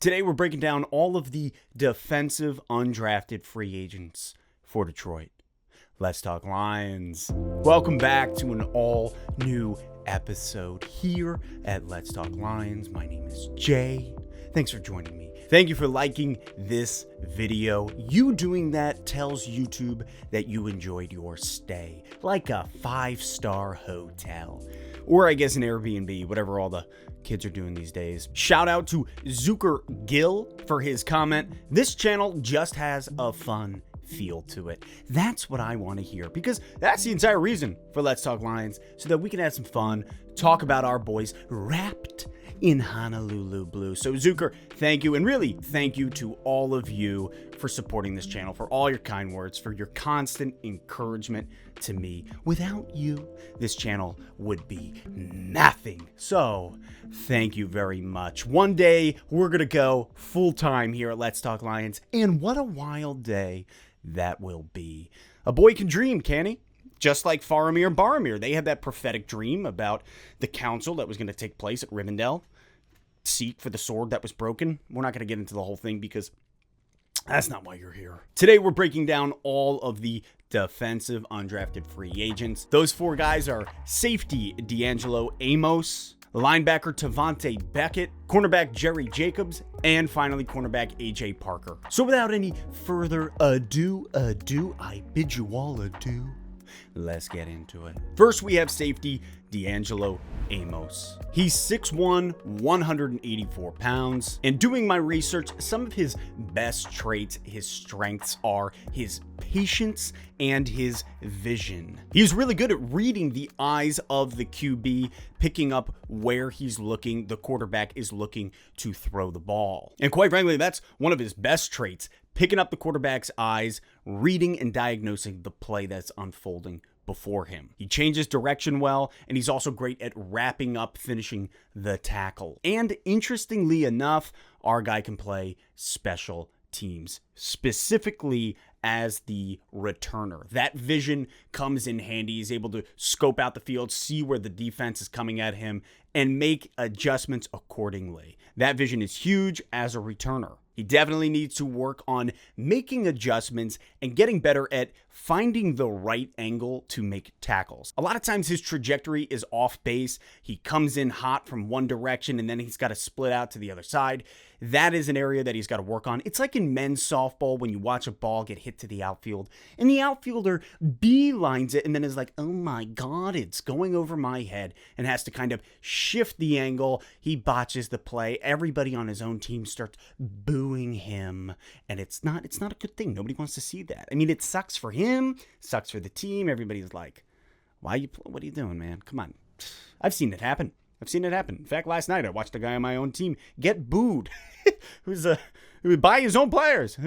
Today we're breaking down all of the defensive undrafted free agents for Detroit. Let's talk Lions. Welcome back to an all new episode here at Let's Talk Lions. My name is Jay. Thanks for joining me. Thank you for liking this video. You doing that tells YouTube that you enjoyed your stay, like a 5-star hotel. Or I guess an Airbnb, whatever all the kids are doing these days. Shout out to Zucker Gill for his comment. This channel just has a fun feel to it. That's what I want to hear, because that's the entire reason for Let's Talk Lions, so that we can have some fun, talk about our boys wrapped in Honolulu blue. So Zucker, thank you, and really thank you to all of you for supporting this channel, for all your kind words, for your constant encouragement to me. Without you, this channel would be nothing. So thank you very much. One day we're gonna go full-time here at Let's Talk Lions, and what a wild day that will be. A boy can dream, can he? Just like Faramir Barmir, they had that prophetic dream about the council that was going to take place at Rivendell. Seek for the sword that was broken. We're not going to get into the whole thing because that's not why you're here. Today we're breaking down all of the defensive undrafted free agents. Those four guys are safety Deangelo Amos, linebacker Tate Beckett, cornerback Jerry Jacobs, and finally cornerback AJ Parker. So without any further ado, I bid you all adieu. Let's get into it. First, we have safety Deangelo Amos. He's 6'1", 184 pounds. And doing my research, some of his best traits, his strengths, are his patience and his vision. He's really good at reading the eyes of the QB, picking up where he's looking, the quarterback is looking to throw the ball. And quite frankly, that's one of his best traits, picking up the quarterback's eyes, reading and diagnosing the play that's unfolding before him. He changes direction well, and he's also great at wrapping up, finishing the tackle. And interestingly enough, our guy can play special teams, specifically as the returner. That vision comes in handy. He's able to scope out the field, see where the defense is coming at him, and make adjustments accordingly. That vision is huge as a returner. He definitely needs to work on making adjustments and getting better at finding the right angle to make tackles. A lot of times his trajectory is off base. He comes in hot from one direction and then he's got to split out to the other side. That is an area that he's got to work on. It's like in men's softball when you watch a ball get hit to the outfield and the outfielder beelines it and then is like, oh my God, it's going over my head, and has to kind of shift the angle. He botches the play. Everybody on his own team starts booing him, and it's not a good thing. Nobody wants to see that. I mean, it sucks for him, sucks for the team. Everybody's like, what are you doing, man? Come on. I've seen it happen. In fact, last night I watched a guy on my own team get booed who's by his own players.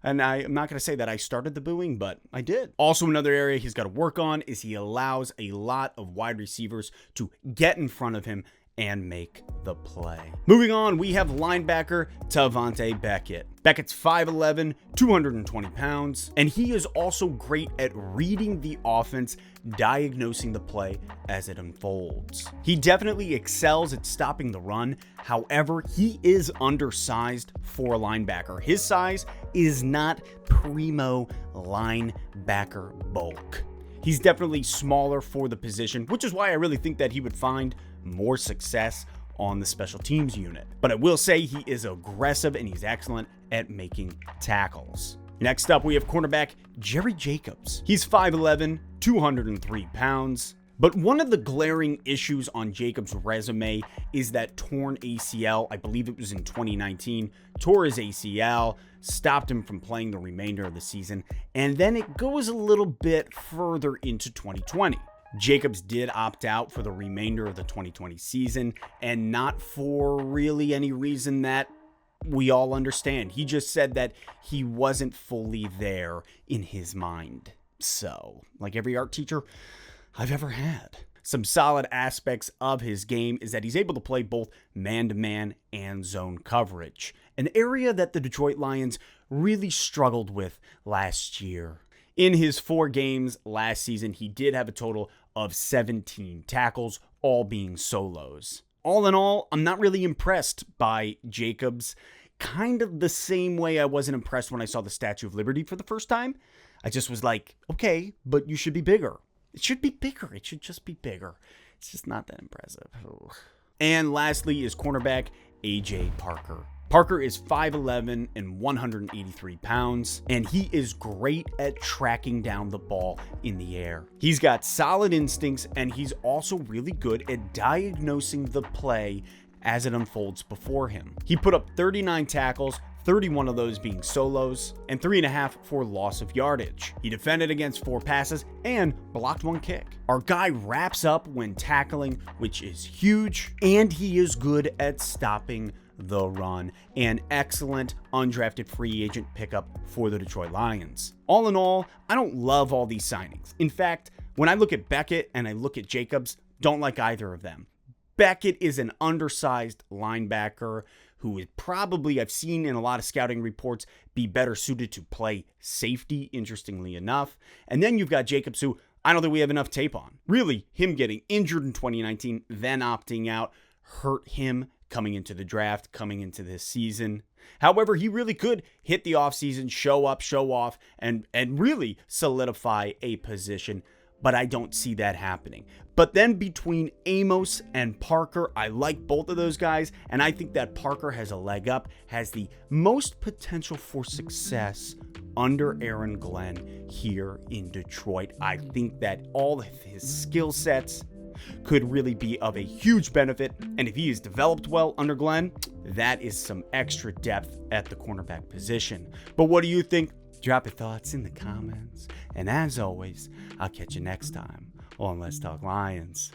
And I'm not going to say that I started the booing, but I did. Also, another area he's got to work on is he allows a lot of wide receivers to get in front of him and make the play. Moving on, we have linebacker Tate Beckett. Beckett's 5'11", 220 pounds, and he is also great at reading the offense, diagnosing the play as it unfolds. He definitely excels at stopping the run. However, he is undersized for a linebacker. His size is not primo linebacker bulk. He's definitely smaller for the position, which is why I really think that he would find more success on the special teams unit. But I will say he is aggressive and he's excellent at making tackles. Next up, we have cornerback Jerry Jacobs. He's 5'11", 203 pounds. But one of the glaring issues on Jacobs' resume is that torn ACL. I believe it was in 2019. Tore his ACL, stopped him from playing the remainder of the season, and then it goes a little bit further into 2020. Jacobs did opt out for the remainder of the 2020 season, and not for really any reason that we all understand. He just said that he wasn't fully there in his mind. So, like every art teacher I've ever had. Some solid aspects of his game is that he's able to play both man-to-man and zone coverage, an area that the Detroit Lions really struggled with last year. In his 4 games last season, he did have a total of 17 tackles, all being solos. All in all, I'm not really impressed by Jacobs. kind of the same way I wasn't impressed when I saw the Statue of Liberty for the first time. I just was like, okay, but you should be bigger. It should be bigger. It should just be bigger. It's just not that impressive. Ugh. And lastly is cornerback A.J. Parker. Parker is 5'11 and 183 pounds, and he is great at tracking down the ball in the air. He's got solid instincts, and he's also really good at diagnosing the play as it unfolds before him. He put up 39 tackles, 31 of those being solos, and 3.5 for loss of yardage. He defended against 4 passes and blocked 1 kick. Our guy wraps up when tackling, which is huge, and he is good at stopping the run. An excellent undrafted free agent pickup for the Detroit Lions. All in all, I don't love all these signings. In fact, when I look at Beckett and I look at Jacobs, don't like either of them. Beckett is an undersized linebacker who is probably, I've seen in a lot of scouting reports, be better suited to play safety, interestingly enough. And then you've got Jacobs, who I don't think we have enough tape on. Really, him getting injured in 2019, then opting out, hurt him coming into the draft, coming into this season. However, he really could hit the offseason, show up, show off, and really solidify a position. But I don't see that happening. But then between Amos and Parker, I like both of those guys, and I think that Parker has a leg up, has the most potential for success under Aaron Glenn here in Detroit. I think that all of his skill sets could really be of a huge benefit, and if he is developed well under Glenn, that is some extra depth at the cornerback position. But what do you think? Drop your thoughts in the comments. And as always, I'll catch you next time on Let's Talk Lions.